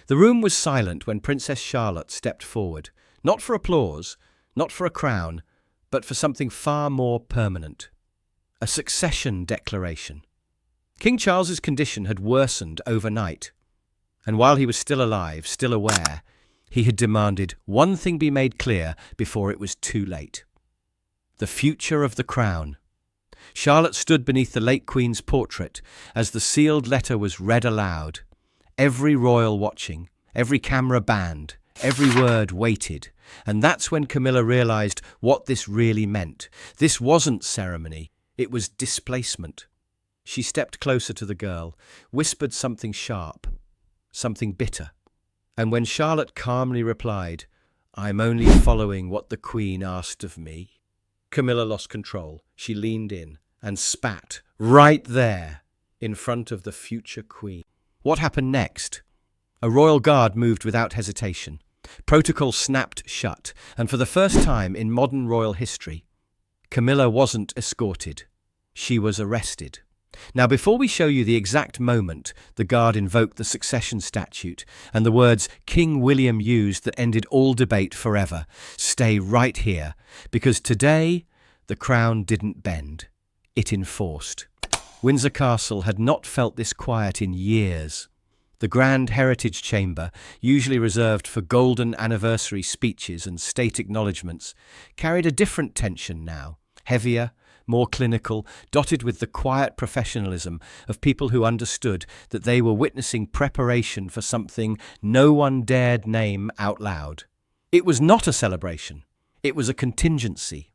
The room was silent when Princess Charlotte stepped forward, not for applause, not for a crown, but for something far more permanent. A succession declaration. King Charles's condition had worsened overnight, and while he was still alive, still aware, he had demanded one thing be made clear before it was too late. The future of the crown. Charlotte stood beneath the late Queen's portrait as the sealed letter was read aloud. Every royal watching, every camera banned, every word weighted. And that's when Camilla realized what this really meant. This wasn't ceremony, it was displacement. She stepped closer to the girl, whispered something sharp, something bitter. And when Charlotte calmly replied, "I'm only following what the Queen asked of me," Camilla lost control. She leaned in and spat right there in front of the future Queen. What happened next? A royal guard moved without hesitation. Protocol snapped shut, and for the first time in modern royal history, Camilla wasn't escorted. She was arrested. Now, before we show you the exact moment the guard invoked the succession statute and the words King William used that ended all debate forever, stay right here, because today the crown didn't bend. It enforced. Windsor Castle had not felt this quiet in years. The Grand Heritage Chamber, usually reserved for golden anniversary speeches and state acknowledgements, carried a different tension now, heavier, more clinical, dotted with the quiet professionalism of people who understood that they were witnessing preparation for something no one dared name out loud. It was not a celebration. It was a contingency.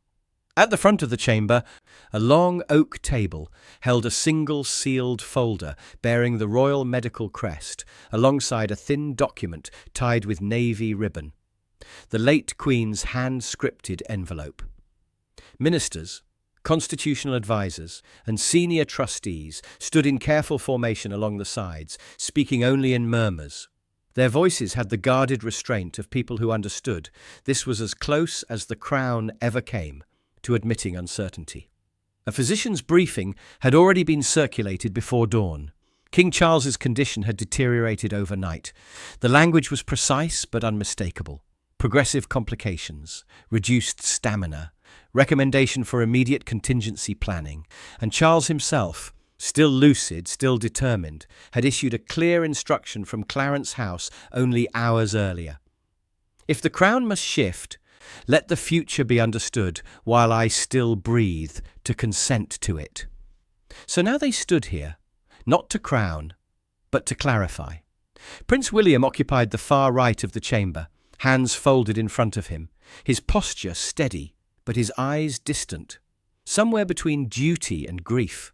At the front of the chamber, a long oak table held a single sealed folder bearing the royal medical crest, alongside a thin document tied with navy ribbon. The late Queen's hand-scripted envelope. Ministers, constitutional advisers, and senior trustees stood in careful formation along the sides, speaking only in murmurs. Their voices had the guarded restraint of people who understood this was as close as the crown ever came to admitting uncertainty. A physician's briefing had already been circulated before dawn. King Charles's condition had deteriorated overnight. The language was precise but unmistakable. Progressive complications, reduced stamina, recommendation for immediate contingency planning, and Charles himself, still lucid, still determined, had issued a clear instruction from Clarence House only hours earlier. If the crown must shift, let the future be understood while I still breathe to consent to it. So now they stood here, not to crown, but to clarify. Prince William occupied the far right of the chamber, hands folded in front of him, his posture steady, but his eyes distant, somewhere between duty and grief.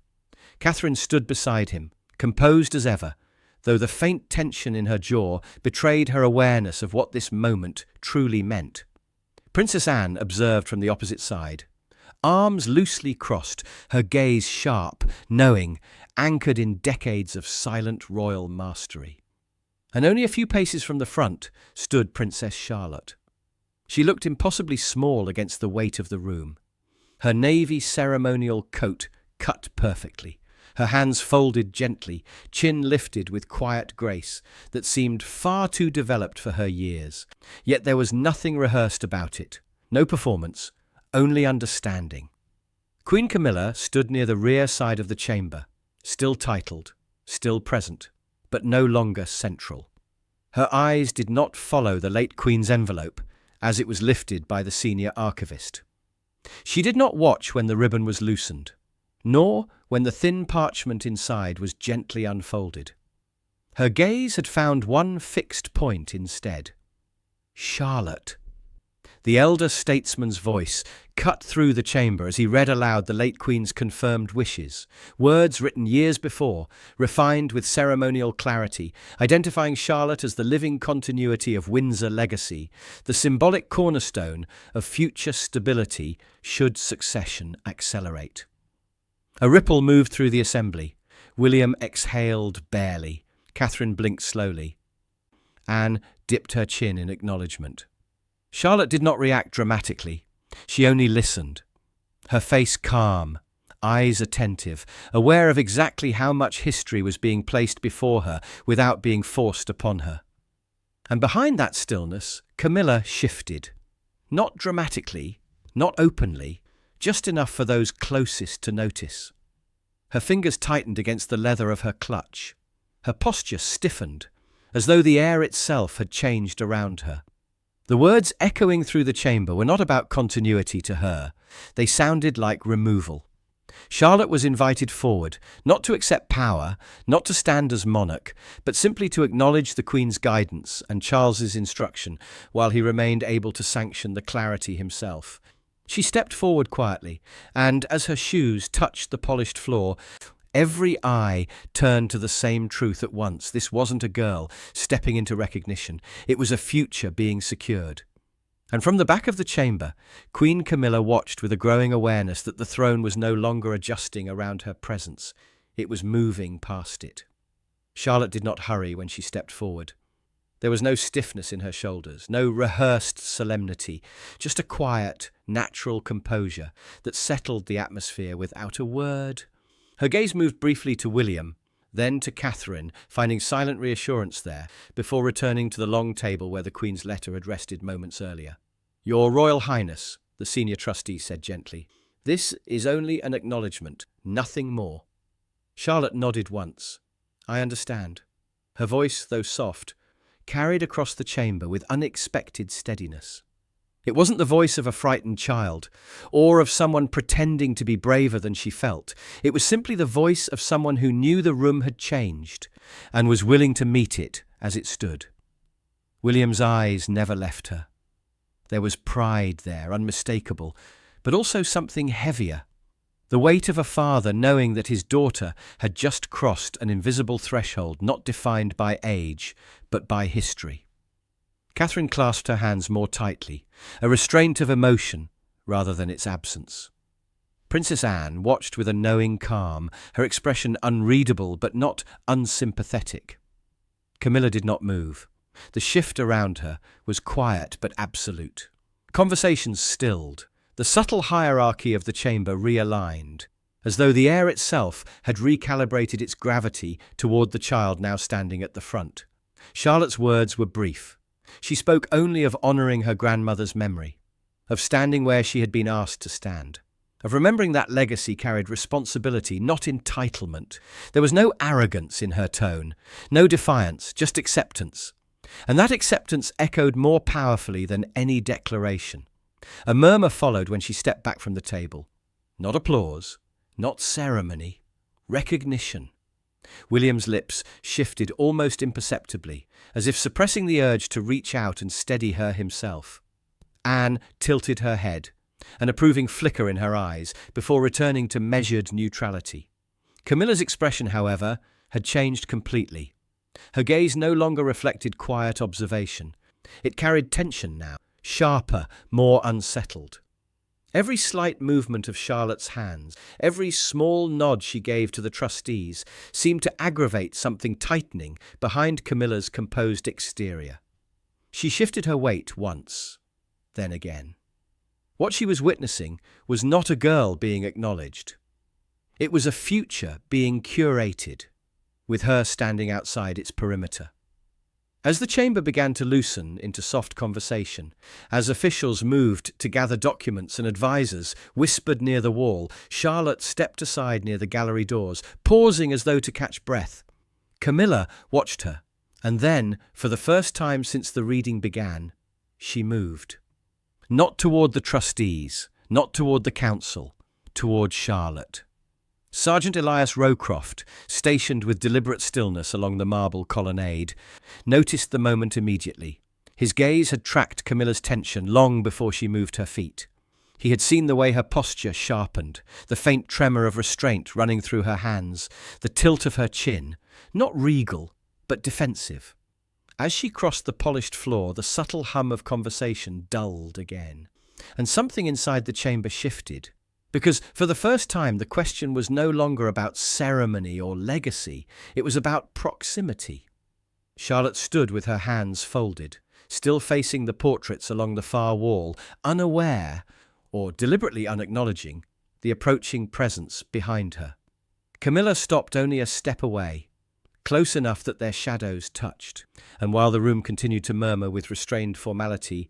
Catherine stood beside him, composed as ever, though the faint tension in her jaw betrayed her awareness of what this moment truly meant. Princess Anne observed from the opposite side, arms loosely crossed, her gaze sharp, knowing, anchored in decades of silent royal mastery. And only a few paces from the front stood Princess Charlotte. She looked impossibly small against the weight of the room. Her navy ceremonial coat cut perfectly, her hands folded gently, chin lifted with quiet grace that seemed far too developed for her years. Yet there was nothing rehearsed about it, no performance, only understanding. Queen Camilla stood near the rear side of the chamber, still titled, still present, but no longer central. Her eyes did not follow the late Queen's envelope as it was lifted by the senior archivist. She did not watch when the ribbon was loosened, nor when the thin parchment inside was gently unfolded. Her gaze had found one fixed point instead. Charlotte. The elder statesman's voice cut through the chamber as he read aloud the late Queen's confirmed wishes, words written years before, refined with ceremonial clarity, identifying Charlotte as the living continuity of Windsor legacy, the symbolic cornerstone of future stability should succession accelerate. A ripple moved through the assembly. William exhaled barely. Catherine blinked slowly. Anne dipped her chin in acknowledgement. Charlotte did not react dramatically. She only listened. Her face calm, eyes attentive, aware of exactly how much history was being placed before her without being forced upon her. And behind that stillness, Camilla shifted. Not dramatically, not openly, just enough for those closest to notice. Her fingers tightened against the leather of her clutch. Her posture stiffened, as though the air itself had changed around her. The words echoing through the chamber were not about continuity to her. They sounded like removal. Charlotte was invited forward, not to accept power, not to stand as monarch, but simply to acknowledge the Queen's guidance and Charles's instruction, while he remained able to sanction the clarity himself. She stepped forward quietly, and as her shoes touched the polished floor, every eye turned to the same truth at once. This wasn't a girl stepping into recognition. It was a future being secured. And from the back of the chamber, Queen Camilla watched with a growing awareness that the throne was no longer adjusting around her presence. It was moving past it. Charlotte did not hurry when she stepped forward. There was no stiffness in her shoulders, no rehearsed solemnity, just a quiet, natural composure that settled the atmosphere without a word. Her gaze moved briefly to William, then to Catherine, finding silent reassurance there, before returning to the long table where the Queen's letter had rested moments earlier. "Your Royal Highness," the senior trustee said gently, "this is only an acknowledgement, nothing more." Charlotte nodded once. "I understand." Her voice, though soft, carried across the chamber with unexpected steadiness. It wasn't the voice of a frightened child, or of someone pretending to be braver than she felt. It was simply the voice of someone who knew the room had changed, and was willing to meet it as it stood. William's eyes never left her. There was pride there, unmistakable, but also something heavier. The weight of a father knowing that his daughter had just crossed an invisible threshold not defined by age, but by history. Catherine clasped her hands more tightly, a restraint of emotion rather than its absence. Princess Anne watched with a knowing calm, her expression unreadable but not unsympathetic. Camilla did not move. The shift around her was quiet but absolute. Conversations stilled. The subtle hierarchy of the chamber realigned, as though the air itself had recalibrated its gravity toward the child now standing at the front. Charlotte's words were brief. She spoke only of honouring her grandmother's memory, of standing where she had been asked to stand, of remembering that legacy carried responsibility, not entitlement. There was no arrogance in her tone, no defiance, just acceptance. And that acceptance echoed more powerfully than any declaration. A murmur followed when she stepped back from the table. Not applause, not ceremony, recognition. William's lips shifted almost imperceptibly, as if suppressing the urge to reach out and steady her himself. Anne tilted her head, an approving flicker in her eyes, before returning to measured neutrality. Camilla's expression, however, had changed completely. Her gaze no longer reflected quiet observation. It carried tension now, sharper, more unsettled. Every slight movement of Charlotte's hands, every small nod she gave to the trustees, seemed to aggravate something tightening behind Camilla's composed exterior. She shifted her weight once, then again. What she was witnessing was not a girl being acknowledged. It was a future being curated, with her standing outside its perimeter. As the chamber began to loosen into soft conversation, as officials moved to gather documents and advisers whispered near the wall, Charlotte stepped aside near the gallery doors, pausing as though to catch breath. Camilla watched her, and then, for the first time since the reading began, she moved. Not toward the trustees, not toward the council, toward Charlotte. Sergeant Elias Rowcroft, stationed with deliberate stillness along the marble colonnade, noticed the moment immediately. His gaze had tracked Camilla's tension long before she moved her feet. He had seen the way her posture sharpened, the faint tremor of restraint running through her hands, the tilt of her chin, not regal, but defensive. As she crossed the polished floor, the subtle hum of conversation dulled again, and something inside the chamber shifted. Because for the first time, the question was no longer about ceremony or legacy. It was about proximity. Charlotte stood with her hands folded, still facing the portraits along the far wall, unaware, or deliberately unacknowledging, the approaching presence behind her. Camilla stopped only a step away, close enough that their shadows touched. And while the room continued to murmur with restrained formality,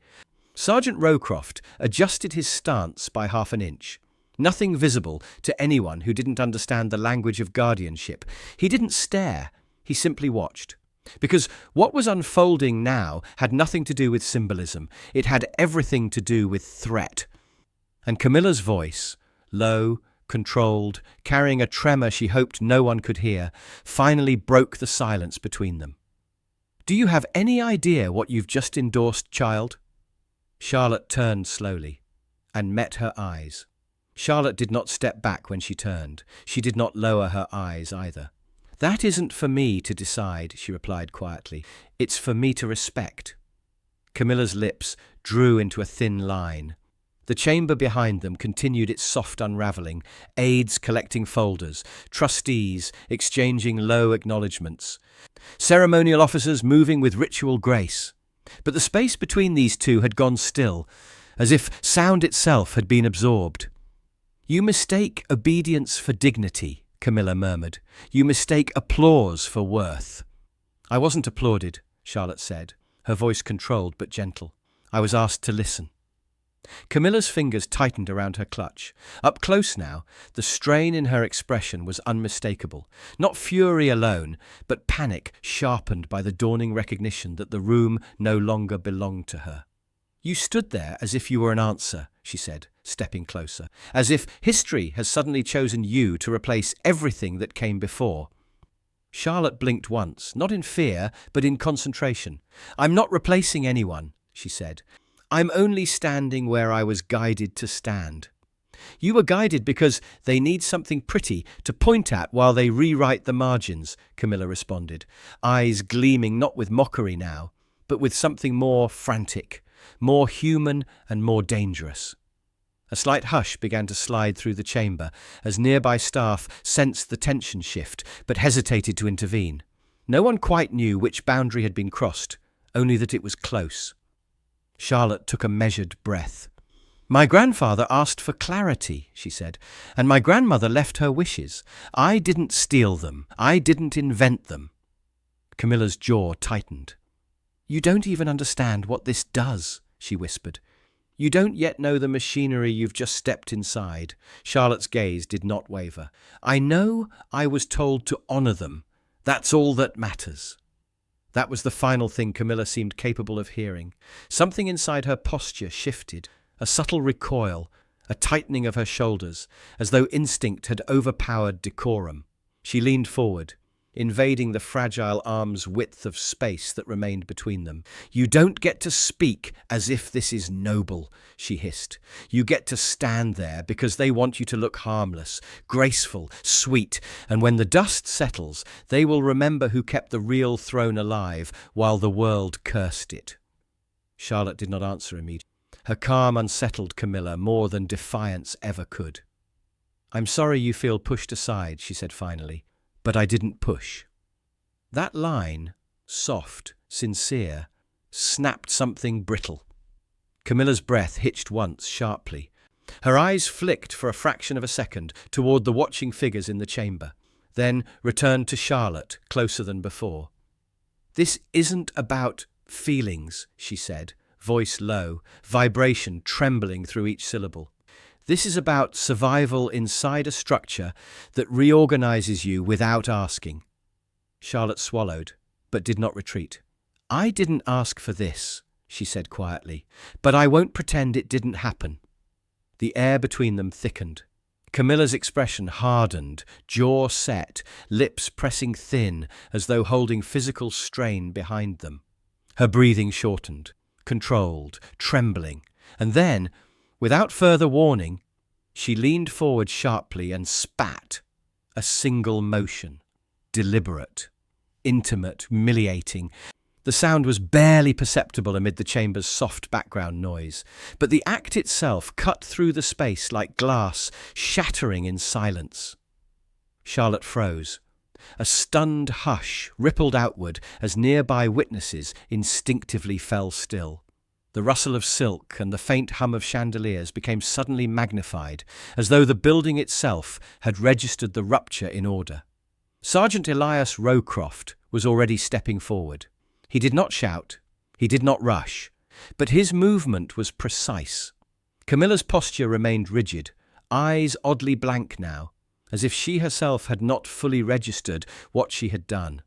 Sergeant Rowcroft adjusted his stance by half an inch. Nothing visible to anyone who didn't understand the language of guardianship. He didn't stare, he simply watched. Because what was unfolding now had nothing to do with symbolism. It had everything to do with threat. And Camilla's voice, low, controlled, carrying a tremor she hoped no one could hear, finally broke the silence between them. "Do you have any idea what you've just endorsed, child?" Charlotte turned slowly and met her eyes. Charlotte did not step back when she turned. She did not lower her eyes either. "That isn't for me to decide," she replied quietly. "It's for me to respect." Camilla's lips drew into a thin line. The chamber behind them continued its soft unravelling, aides collecting folders, trustees exchanging low acknowledgements, ceremonial officers moving with ritual grace. But the space between these two had gone still, as if sound itself had been absorbed. "You mistake obedience for dignity," Camilla murmured. "You mistake applause for worth." "I wasn't applauded," Charlotte said, her voice controlled but gentle. "I was asked to listen." Camilla's fingers tightened around her clutch. Up close now, the strain in her expression was unmistakable. Not fury alone, but panic sharpened by the dawning recognition that the room no longer belonged to her. "You stood there as if you were an answer," she said, stepping closer, "as if history has suddenly chosen you to replace everything that came before." Charlotte blinked once, not in fear, but in concentration. "I'm not replacing anyone," she said. "I'm only standing where I was guided to stand." "You were guided because they need something pretty to point at while they rewrite the margins," Camilla responded, eyes gleaming not with mockery now, but with something more frantic, more human and more dangerous. A slight hush began to slide through the chamber as nearby staff sensed the tension shift but hesitated to intervene. No one quite knew which boundary had been crossed, only that it was close. Charlotte took a measured breath. "My grandfather asked for clarity," she said, "and my grandmother left her wishes. I didn't steal them. I didn't invent them." Camilla's jaw tightened. "You don't even understand what this does," she whispered. "You don't yet know the machinery you've just stepped inside." Charlotte's gaze did not waver. "I know I was told to honour them. That's all that matters." That was the final thing Camilla seemed capable of hearing. Something inside her posture shifted, a subtle recoil, a tightening of her shoulders, as though instinct had overpowered decorum. She leaned forward, invading the fragile arm's width of space that remained between them. "You don't get to speak as if this is noble," she hissed. "You get to stand there because they want you to look harmless, graceful, sweet, and when the dust settles, they will remember who kept the real throne alive while the world cursed it." Charlotte did not answer immediately. Her calm unsettled Camilla more than defiance ever could. "I'm sorry you feel pushed aside," she said finally. "But I didn't push." That line, soft, sincere, snapped something brittle. Camilla's breath hitched once, sharply. Her eyes flicked for a fraction of a second toward the watching figures in the chamber, then returned to Charlotte, closer than before. "This isn't about feelings," she said, voice low, vibration trembling through each syllable. "This is about survival inside a structure that reorganizes you without asking." Charlotte swallowed, but did not retreat. "I didn't ask for this," she said quietly, "but I won't pretend it didn't happen." The air between them thickened. Camilla's expression hardened, jaw set, lips pressing thin as though holding physical strain behind them. Her breathing shortened, controlled, trembling, and then, without further warning, she leaned forward sharply and spat. A single motion. Deliberate. Intimate. Humiliating. The sound was barely perceptible amid the chamber's soft background noise, but the act itself cut through the space like glass, shattering in silence. Charlotte froze. A stunned hush rippled outward as nearby witnesses instinctively fell still. The rustle of silk and the faint hum of chandeliers became suddenly magnified, as though the building itself had registered the rupture in order. Sergeant Elias Rowcroft was already stepping forward. He did not shout, he did not rush, but his movement was precise. Camilla's posture remained rigid, eyes oddly blank now, as if she herself had not fully registered what she had done.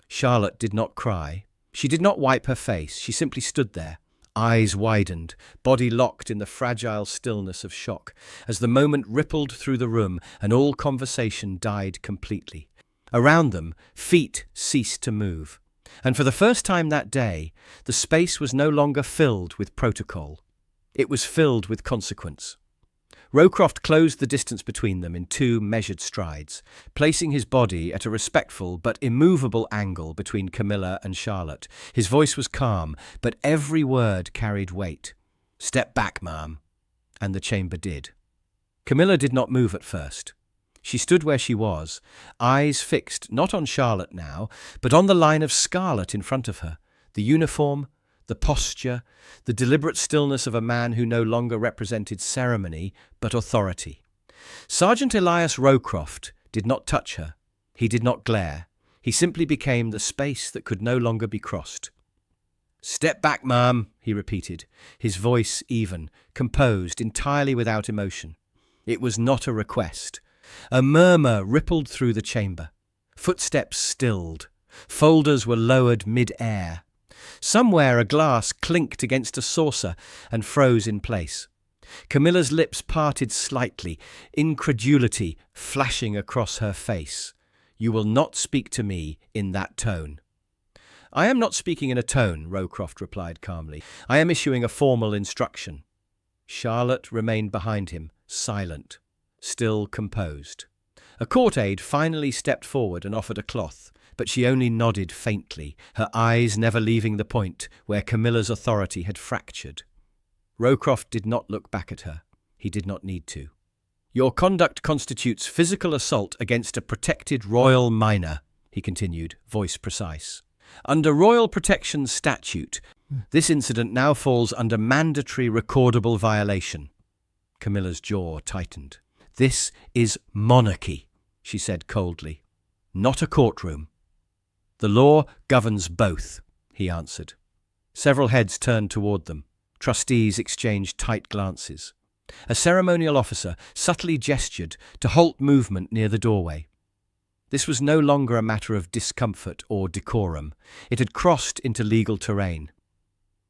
Charlotte did not cry. She did not wipe her face. She simply stood there, eyes widened, body locked in the fragile stillness of shock, as the moment rippled through the room and all conversation died completely. Around them, feet ceased to move. And for the first time that day, the space was no longer filled with protocol. It was filled with consequence. Rowcroft closed the distance between them in 2 measured strides, placing his body at a respectful but immovable angle between Camilla and Charlotte. His voice was calm, but every word carried weight. "Step back, ma'am." And the chamber did. Camilla did not move at first. She stood where she was, eyes fixed not on Charlotte now, but on the line of scarlet in front of her, the uniform, the posture, the deliberate stillness of a man who no longer represented ceremony but authority. Sergeant Elias Rowcroft did not touch her. He did not glare. He simply became the space that could no longer be crossed. "Step back, ma'am," he repeated, his voice even, composed, entirely without emotion. It was not a request. A murmur rippled through the chamber. Footsteps stilled. Folders were lowered mid-air. Somewhere a glass clinked against a saucer and froze in place. Camilla's lips parted slightly, incredulity flashing across her face. "You will not speak to me in that tone." "I am not speaking in a tone," Rowcroft replied calmly. "I am issuing a formal instruction." Charlotte remained behind him, silent, still composed. A court aide finally stepped forward and offered a cloth, but she only nodded faintly, her eyes never leaving the point where Camilla's authority had fractured. Rowcroft did not look back at her. He did not need to. "Your conduct constitutes physical assault against a protected royal minor," he continued, voice precise. "Under royal protection statute, this incident now falls under mandatory recordable violation." Camilla's jaw tightened. "This is monarchy," she said coldly, "not a courtroom." "The law governs both," he answered. Several heads turned toward them. Trustees exchanged tight glances. A ceremonial officer subtly gestured to halt movement near the doorway. This was no longer a matter of discomfort or decorum. It had crossed into legal terrain.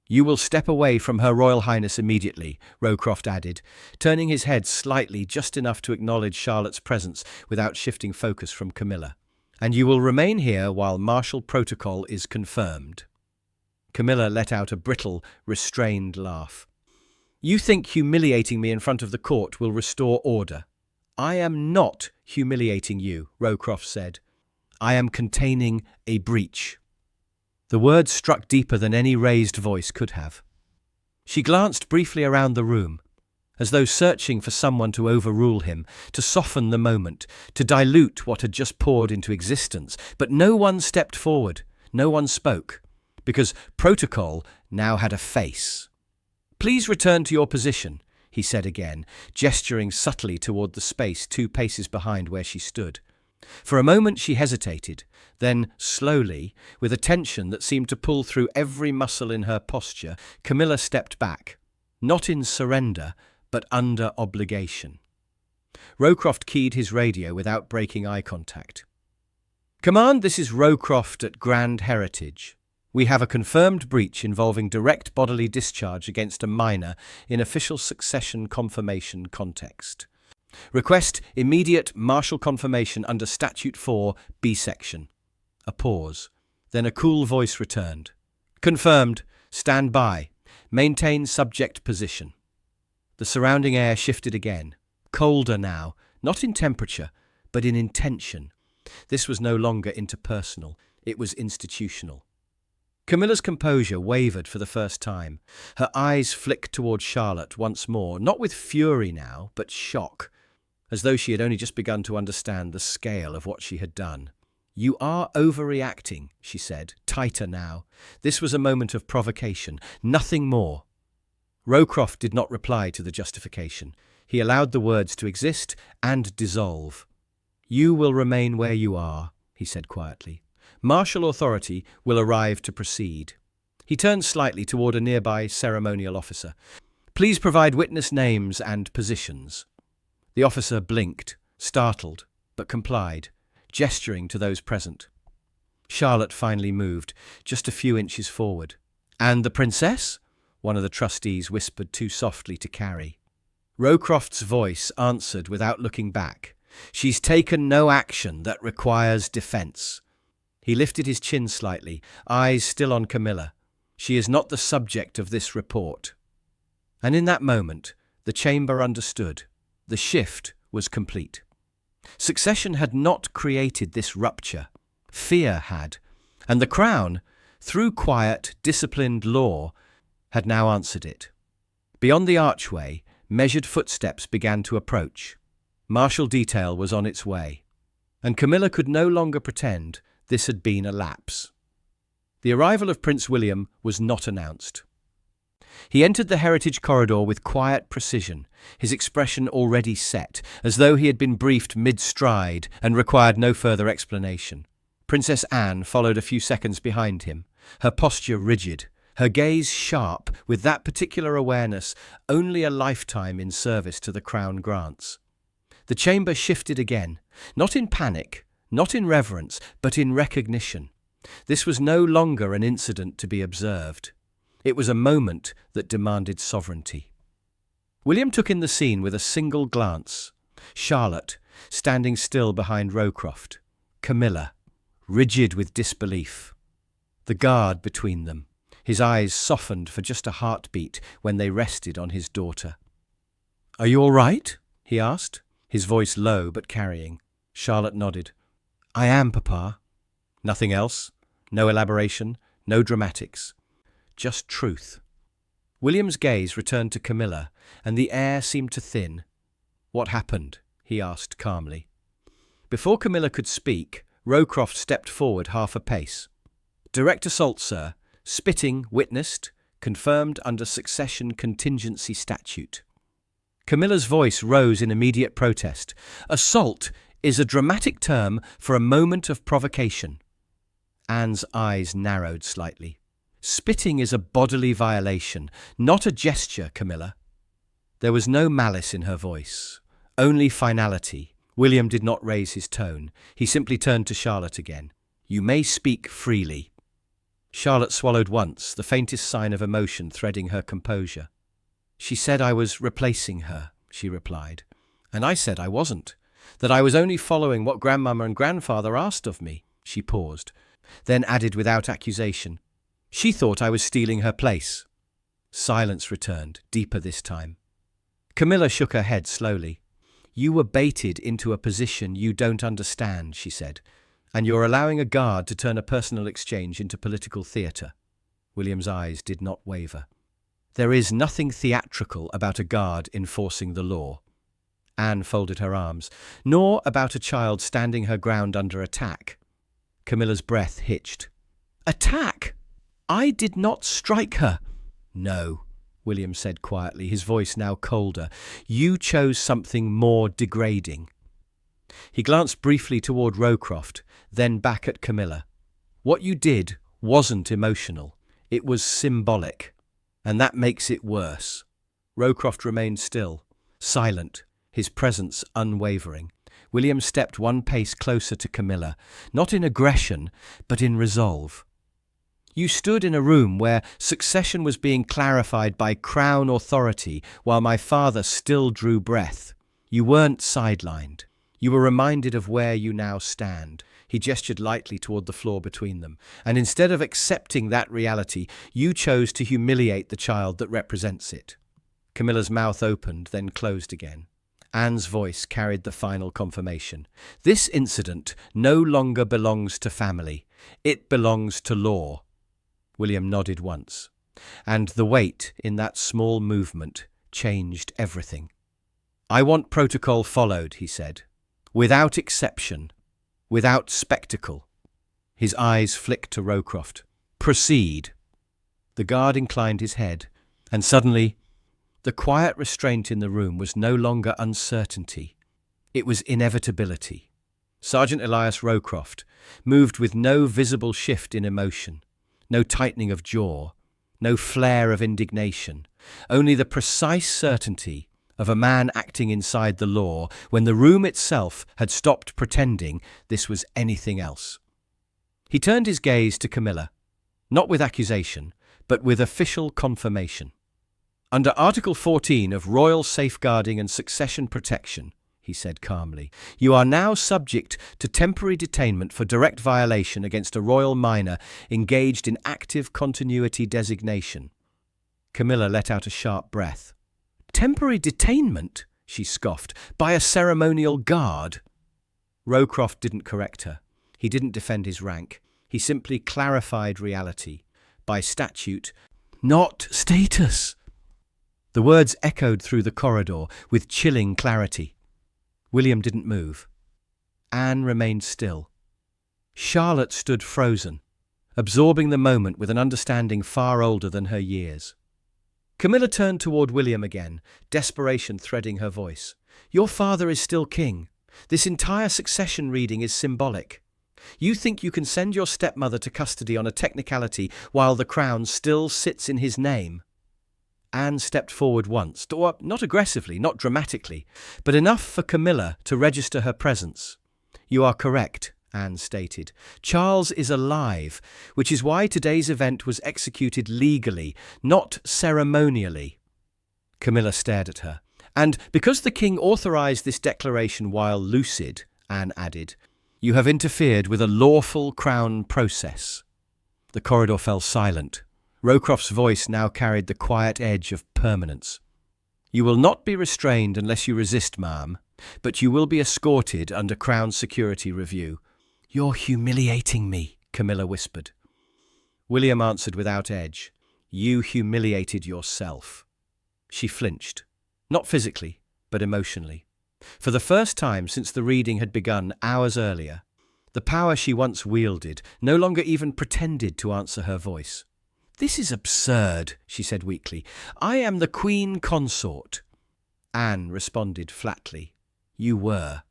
"You will step away from Her Royal Highness immediately," Rowcroft added, turning his head slightly just enough to acknowledge Charlotte's presence without shifting focus from Camilla. "And you will remain here while martial protocol is confirmed." Camilla let out a brittle, restrained laugh. "You think humiliating me in front of the court will restore order?" "I am not humiliating you," Rowcroft said. "I am containing a breach." The words struck deeper than any raised voice could have. She glanced briefly around the room, as though searching for someone to overrule him, to soften the moment, to dilute what had just poured into existence. But no one stepped forward, no one spoke, because protocol now had a face. "Please return to your position," he said again, gesturing subtly toward the space 2 paces behind where she stood. For a moment she hesitated, then slowly, with a tension that seemed to pull through every muscle in her posture, Camilla stepped back, not in surrender, but under obligation. Rowcroft keyed his radio without breaking eye contact. "Command, this is Rowcroft at Grand Heritage. We have a confirmed breach involving direct bodily discharge against a minor in official succession confirmation context. Request immediate martial confirmation under Statute 4, B section." A pause. Then a cool voice returned. "Confirmed. Stand by. Maintain subject position." The surrounding air shifted again. Colder now, not in temperature, but in intention. This was no longer interpersonal. It was institutional. Camilla's composure wavered for the first time. Her eyes flicked toward Charlotte once more, not with fury now, but shock, as though she had only just begun to understand the scale of what she had done. "You are overreacting," she said, tighter now. This was a moment of provocation, nothing more. Rowcroft did not reply to the justification. He allowed the words to exist and dissolve. You will remain where you are, he said quietly. Martial authority will arrive to proceed. He turned slightly toward a nearby ceremonial officer. Please provide witness names and positions. The officer blinked, startled, but complied, gesturing to those present. Charlotte finally moved, just a few inches forward. And the princess? One of the trustees whispered too softly to carry. Rowcroft's voice answered without looking back. She's taken no action that requires defence. He lifted his chin slightly, eyes still on Camilla. She is not the subject of this report. And in that moment, the chamber understood. The shift was complete. Succession had not created this rupture. Fear had. And the Crown, through quiet, disciplined law, had now answered it. Beyond the archway, measured footsteps began to approach. Martial detail was on its way. And Camilla could no longer pretend this had been a lapse. The arrival of Prince William was not announced. He entered the heritage corridor with quiet precision, his expression already set, as though he had been briefed mid-stride and required no further explanation. Princess Anne followed a few seconds behind him, her posture rigid, her gaze sharp with that particular awareness only a lifetime in service to the Crown grants. The chamber shifted again, not in panic, not in reverence, but in recognition. This was no longer an incident to be observed. It was a moment that demanded sovereignty. William took in the scene with a single glance. Charlotte, standing still behind Rowcroft. Camilla, rigid with disbelief. The guard between them, his eyes softened for just a heartbeat when they rested on his daughter. "Are you all right?" he asked, his voice low but carrying. Charlotte nodded. "I am, Papa." Nothing else? No elaboration? No dramatics? Just truth. William's gaze returned to Camilla, and the air seemed to thin. "What happened?" he asked calmly. Before Camilla could speak, Rowcroft stepped forward half a pace. "Direct assault, sir. Spitting witnessed, confirmed under succession contingency statute." Camilla's voice rose in immediate protest. "Assault is a dramatic term for a moment of provocation." Anne's eyes narrowed slightly. "Spitting is a bodily violation, not a gesture, Camilla." There was no malice in her voice, only finality. William did not raise his tone. He simply turned to Charlotte again. "You may speak freely." Charlotte swallowed once, the faintest sign of emotion threading her composure. "She said I was replacing her," she replied. "And I said I wasn't, that I was only following what Grandmama and Grandfather asked of me." She paused, then added without accusation, "She thought I was stealing her place." Silence returned, deeper this time. Camilla shook her head slowly. "You were baited into a position you don't understand," she said, "and you're allowing a guard to turn a personal exchange into political theatre." William's eyes did not waver. "There is nothing theatrical about a guard enforcing the law." Anne folded her arms. "Nor about a child standing her ground under attack." Camilla's breath hitched. "Attack? I did not strike her." "No," William said quietly, his voice now colder. "You chose something more degrading." He glanced briefly toward Rowcroft, then back at Camilla. "What you did wasn't emotional. It was symbolic. And that makes it worse." Rowcroft remained still, silent, his presence unwavering. William stepped one pace closer to Camilla, not in aggression, but in resolve. "You stood in a room where succession was being clarified by Crown authority while my father still drew breath. You weren't sidelined. You were reminded of where you now stand." He gestured lightly toward the floor between them. "And instead of accepting that reality, you chose to humiliate the child that represents it." Camilla's mouth opened, then closed again. Anne's voice carried the final confirmation. "This incident no longer belongs to family. It belongs to law." William nodded once. And the weight in that small movement changed everything. "I want protocol followed," he said. "Without exception. Without spectacle." His eyes flicked to Rowcroft. "Proceed." The guard inclined his head, and suddenly the quiet restraint in the room was no longer uncertainty. It was inevitability. Sergeant Elias Rowcroft moved with no visible shift in emotion, no tightening of jaw, no flare of indignation, only the precise certainty of a man acting inside the law when the room itself had stopped pretending this was anything else. He turned his gaze to Camilla, not with accusation, but with official confirmation. "Under Article 14 of Royal Safeguarding and Succession Protection," he said calmly, "you are now subject to temporary detainment for direct violation against a royal minor engaged in active continuity designation." Camilla let out a sharp breath. "Temporary detainment?" she scoffed. "By a ceremonial guard?" Rowcroft didn't correct her. He didn't defend his rank. He simply clarified reality. By statute, not status. The words echoed through the corridor with chilling clarity. William didn't move. Anne remained still. Charlotte stood frozen, absorbing the moment with an understanding far older than her years. Camilla turned toward William again, desperation threading her voice. "Your father is still king. This entire succession reading is symbolic. You think you can send your stepmother to custody on a technicality while the crown still sits in his name?" Anne stepped forward once, not aggressively, not dramatically, but enough for Camilla to register her presence. "You are correct," Anne stated. "Charles is alive, which is why today's event was executed legally, not ceremonially." Camilla stared at her. "And because the king authorized this declaration while lucid," Anne added, "you have interfered with a lawful crown process." The corridor fell silent. Rowcroft's voice now carried the quiet edge of permanence. "You will not be restrained unless you resist, ma'am, but you will be escorted under Crown security review." "You're humiliating me," Camilla whispered. William answered without edge. "You humiliated yourself." She flinched, not physically, but emotionally. For the first time since the reading had begun hours earlier, the power she once wielded no longer even pretended to answer her voice. "This is absurd," she said weakly. "I am the Queen Consort." Anne responded flatly. "You were."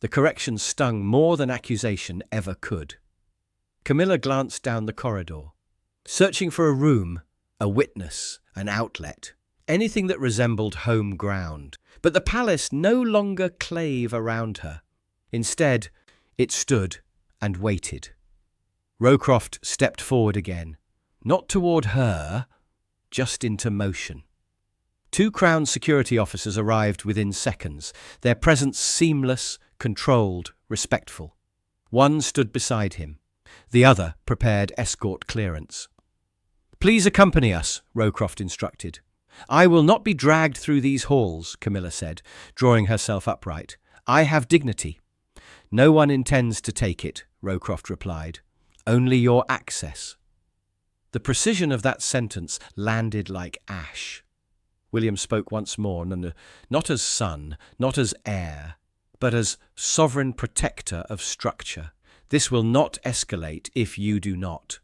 The correction stung more than accusation ever could. Camilla glanced down the corridor, searching for a room, a witness, an outlet, anything that resembled home ground. But the palace no longer clave around her. Instead, it stood and waited. Rowcroft stepped forward again, not toward her, just into motion. 2 Crown security officers arrived within seconds, their presence seamless, controlled, respectful. One stood beside him. The other prepared escort clearance. "Please accompany us," Rowcroft instructed. "I will not be dragged through these halls," Camilla said, drawing herself upright. "I have dignity." "No one intends to take it," Rowcroft replied. "Only your access." The precision of that sentence landed like ash. William spoke once more, not as son, not as heir, but as sovereign protector of structure. "This will not escalate if you do not."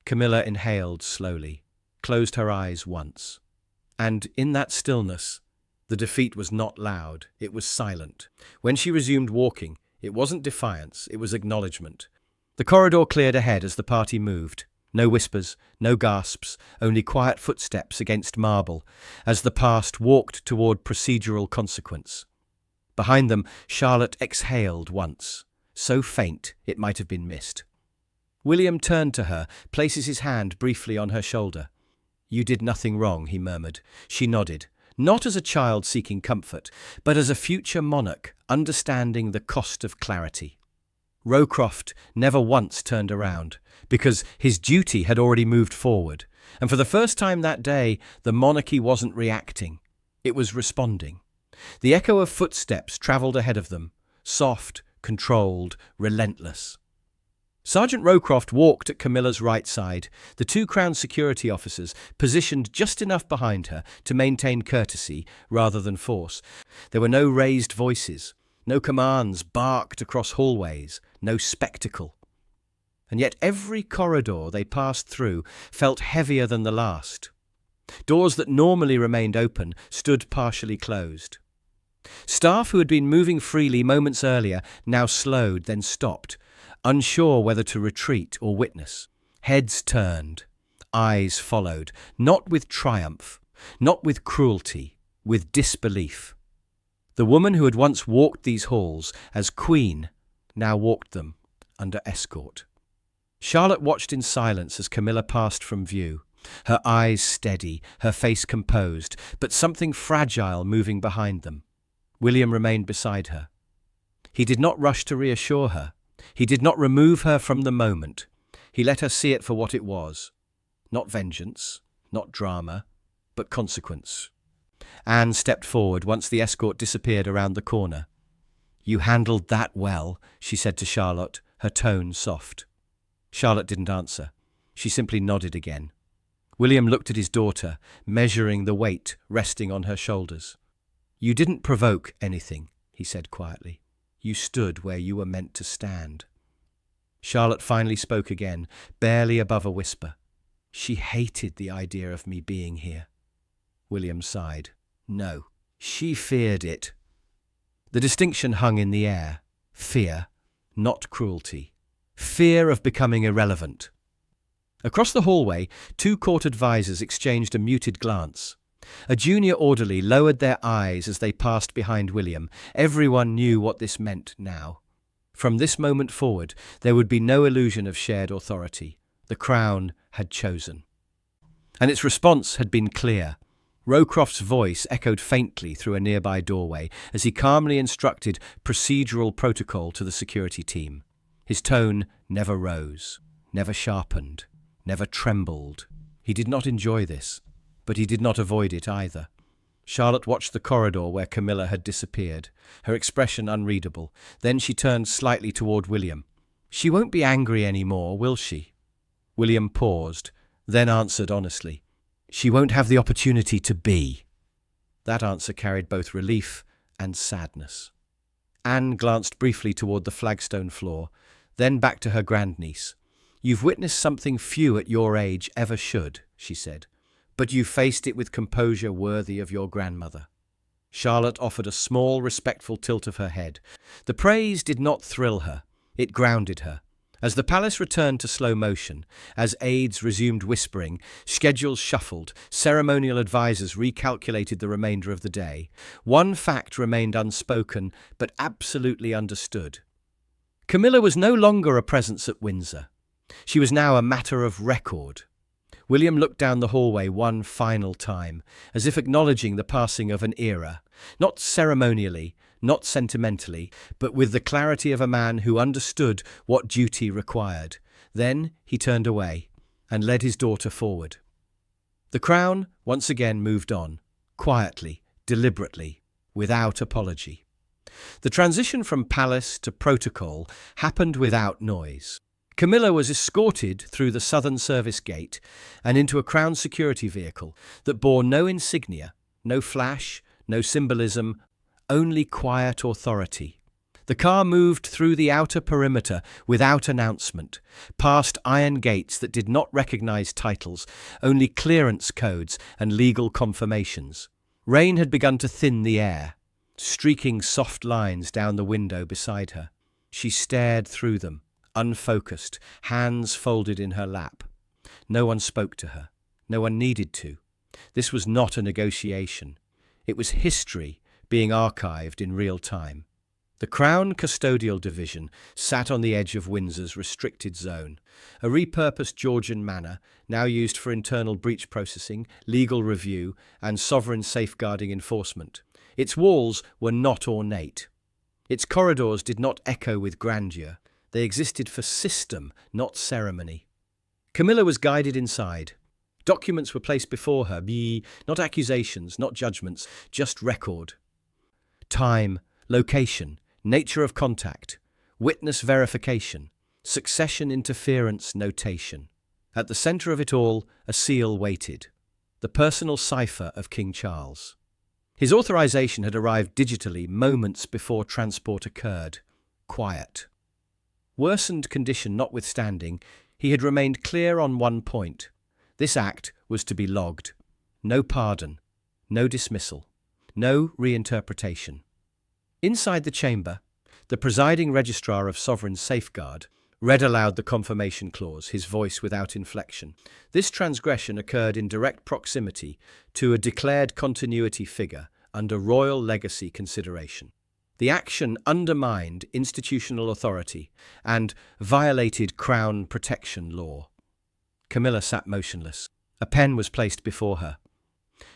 Camilla inhaled slowly, closed her eyes once. And in that stillness, the defeat was not loud, it was silent. When she resumed walking, it wasn't defiance, it was acknowledgement. The corridor cleared ahead as the party moved. No whispers, no gasps, only quiet footsteps against marble, as the past walked toward procedural consequence. Behind them, Charlotte exhaled once, so faint it might have been missed. William turned to her, places his hand briefly on her shoulder. "You did nothing wrong," he murmured. She nodded, not as a child seeking comfort, but as a future monarch understanding the cost of clarity. Rowcroft never once turned around, because his duty had already moved forward, and for the first time that day, the monarchy wasn't reacting. It was responding. The echo of footsteps travelled ahead of them, soft, controlled, relentless. Sergeant Rowcroft walked at Camilla's right side, the 2 Crown security officers positioned just enough behind her to maintain courtesy rather than force. There were no raised voices, no commands barked across hallways, no spectacle. And yet every corridor they passed through felt heavier than the last. Doors that normally remained open stood partially closed. Staff who had been moving freely moments earlier now slowed, then stopped, unsure whether to retreat or witness. Heads turned, eyes followed, not with triumph, not with cruelty, with disbelief. The woman who had once walked these halls as queen now walked them under escort. Charlotte watched in silence as Camilla passed from view, her eyes steady, her face composed, but something fragile moving behind them. William remained beside her. He did not rush to reassure her. He did not remove her from the moment. He let her see it for what it was. Not vengeance, not drama, but consequence. Anne stepped forward once the escort disappeared around the corner. "You handled that well," she said to Charlotte, her tone soft. Charlotte didn't answer. She simply nodded again. William looked at his daughter, measuring the weight resting on her shoulders. "You didn't provoke anything," he said quietly. "You stood where you were meant to stand." Charlotte finally spoke again, barely above a whisper. "She hated the idea of me being here." William sighed. "No, she feared it." The distinction hung in the air. Fear, not cruelty. Fear of becoming irrelevant. Across the hallway, two court advisers exchanged a muted glance. A junior orderly lowered their eyes as they passed behind William. Everyone knew what this meant now. From this moment forward, there would be no illusion of shared authority. The Crown had chosen. And its response had been clear. Rowcroft's voice echoed faintly through a nearby doorway as he calmly instructed procedural protocol to the security team. His tone never rose, never sharpened, never trembled. He did not enjoy this, but he did not avoid it either. Charlotte watched the corridor where Camilla had disappeared, her expression unreadable. Then she turned slightly toward William. "She won't be angry anymore, will she?" William paused, then answered honestly. "She won't have the opportunity to be." That answer carried both relief and sadness. Anne glanced briefly toward the flagstone floor, then back to her grandniece. "You've witnessed something few at your age ever should," she said, "but you faced it with composure worthy of your grandmother." Charlotte offered a small, respectful tilt of her head. The praise did not thrill her, it grounded her. As the palace returned to slow motion, as aides resumed whispering, schedules shuffled, ceremonial advisers recalculated the remainder of the day, one fact remained unspoken but absolutely understood. Camilla was no longer a presence at Windsor. She was now a matter of record. William looked down the hallway one final time, as if acknowledging the passing of an era, not ceremonially, not sentimentally, but with the clarity of a man who understood what duty required. Then he turned away and led his daughter forward. The Crown once again moved on, quietly, deliberately, without apology. The transition from palace to protocol happened without noise. Camilla was escorted through the Southern Service Gate and into a Crown security vehicle that bore no insignia, no flash, no symbolism, only quiet authority. The car moved through the outer perimeter without announcement, past iron gates that did not recognize titles, only clearance codes and legal confirmations. Rain had begun to thin the air, streaking soft lines down the window beside her. She stared through them, unfocused, hands folded in her lap. No one spoke to her. No one needed to. This was not a negotiation. It was history being archived in real time. The Crown Custodial Division sat on the edge of Windsor's restricted zone, a repurposed Georgian manor now used for internal breach processing, legal review, and sovereign safeguarding enforcement. Its walls were not ornate. Its corridors did not echo with grandeur. They existed for system, not ceremony. Camilla was guided inside. Documents were placed before her, not accusations, not judgments, just record. Time, location, nature of contact, witness verification, succession interference notation. At the centre of it all, a seal waited. The personal cipher of King Charles. His authorization had arrived digitally moments before transport occurred. Quiet. Worsened condition notwithstanding, he had remained clear on one point. This act was to be logged. No pardon, no dismissal, no reinterpretation. Inside the chamber, the presiding registrar of sovereign safeguard read aloud the confirmation clause, his voice without inflection. This transgression occurred in direct proximity to a declared continuity figure under royal legacy consideration. The action undermined institutional authority and violated Crown protection law. Camilla sat motionless. A pen was placed before her.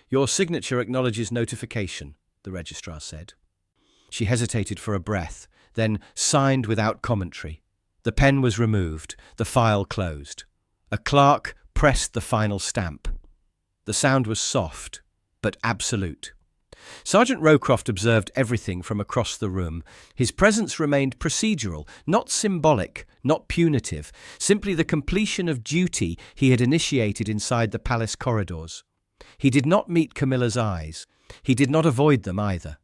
"Your signature acknowledges notification," the registrar said. She hesitated for a breath, then signed without commentary. The pen was removed, the file closed. A clerk pressed the final stamp. The sound was soft, but absolute. Sergeant Rowcroft observed everything from across the room. His presence remained procedural, not symbolic, not punitive, simply the completion of duty he had initiated inside the palace corridors. He did not meet Camilla's eyes. He did not avoid them either.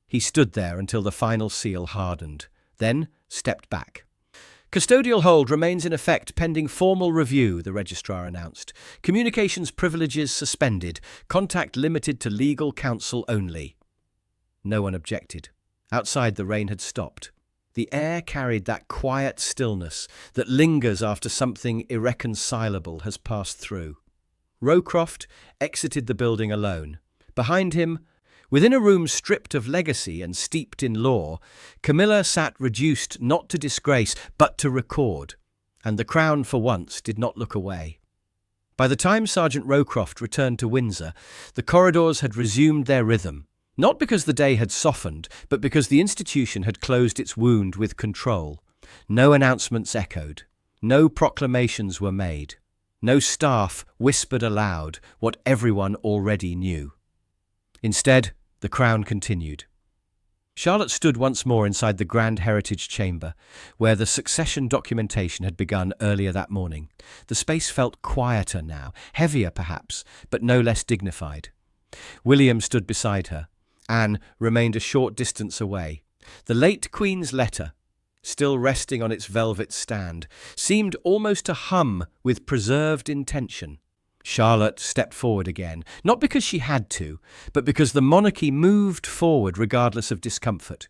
He stood there until the final seal hardened, then stepped back. "Custodial hold remains in effect pending formal review," the registrar announced. "Communications privileges suspended. Contact limited to legal counsel only." No one objected. Outside, the rain had stopped. The air carried that quiet stillness that lingers after something irreconcilable has passed through. Rowcroft exited the building alone. Behind him, within a room stripped of legacy and steeped in law, Camilla sat reduced not to disgrace, but to record, and the Crown for once did not look away. By the time Sergeant Rowcroft returned to Windsor, the corridors had resumed their rhythm, not because the day had softened, but because the institution had closed its wound with control. No announcements echoed, no proclamations were made, no staff whispered aloud what everyone already knew. Instead, the Crown continued. Charlotte stood once more inside the Grand Heritage Chamber, where the succession documentation had begun earlier that morning. The space felt quieter now, heavier perhaps, but no less dignified. William stood beside her. Anne remained a short distance away. The late Queen's letter, still resting on its velvet stand, seemed almost to hum with preserved intention. Charlotte stepped forward again, not because she had to, but because the monarchy moved forward regardless of discomfort.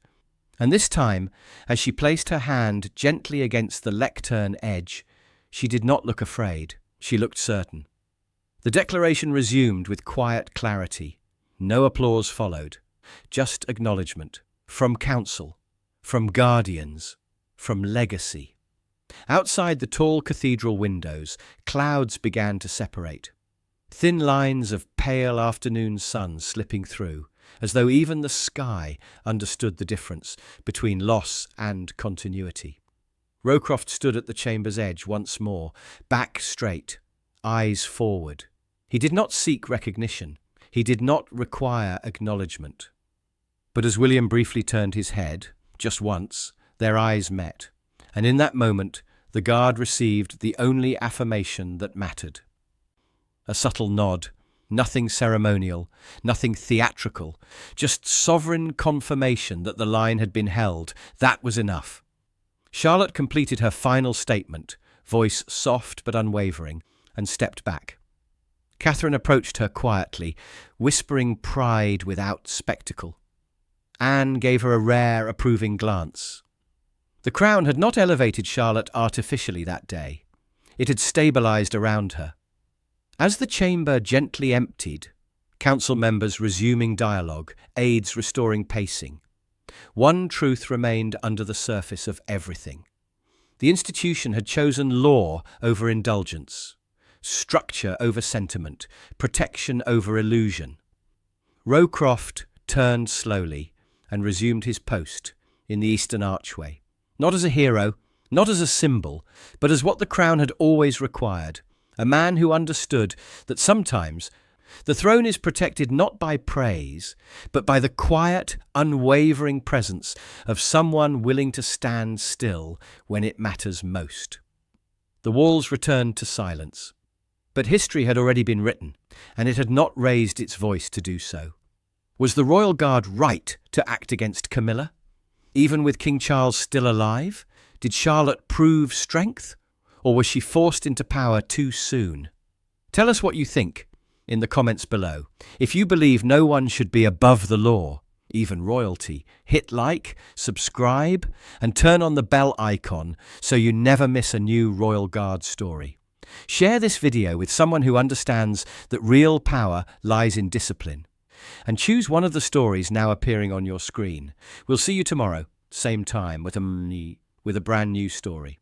And this time, as she placed her hand gently against the lectern edge, she did not look afraid. She looked certain. The declaration resumed with quiet clarity. No applause followed, just acknowledgement. From council, from guardians, from legacy. Outside the tall cathedral windows, clouds began to separate. Thin lines of pale afternoon sun slipping through, as though even the sky understood the difference between loss and continuity. Rowcroft stood at the chamber's edge once more, back straight, eyes forward. He did not seek recognition. He did not require acknowledgement. But as William briefly turned his head, just once, their eyes met. And in that moment, the guard received the only affirmation that mattered. A subtle nod, nothing ceremonial, nothing theatrical, just sovereign confirmation that the line had been held. That was enough. Charlotte completed her final statement, voice soft but unwavering, and stepped back. Catherine approached her quietly, whispering pride without spectacle. Anne gave her a rare, approving glance. The Crown had not elevated Charlotte artificially that day. It had stabilised around her. As the chamber gently emptied, council members resuming dialogue, aides restoring pacing, one truth remained under the surface of everything. The institution had chosen law over indulgence, structure over sentiment, protection over illusion. Rowcroft turned slowly and resumed his post in the eastern archway. Not as a hero, not as a symbol, but as what the Crown had always required, a man who understood that sometimes the throne is protected not by praise, but by the quiet, unwavering presence of someone willing to stand still when it matters most. The walls returned to silence, but history had already been written, and it had not raised its voice to do so. Was the royal guard right to act against Camilla? Even with King Charles still alive, did Charlotte prove strength, or was she forced into power too soon? Tell us what you think in the comments below. If you believe no one should be above the law, even royalty. Hit like, subscribe, and turn on the bell icon so you never miss a new Royal Guard story. Share this video with someone who understands that real power lies in discipline. And choose one of the stories now appearing on your screen. We'll see you tomorrow, same time, with a brand new story.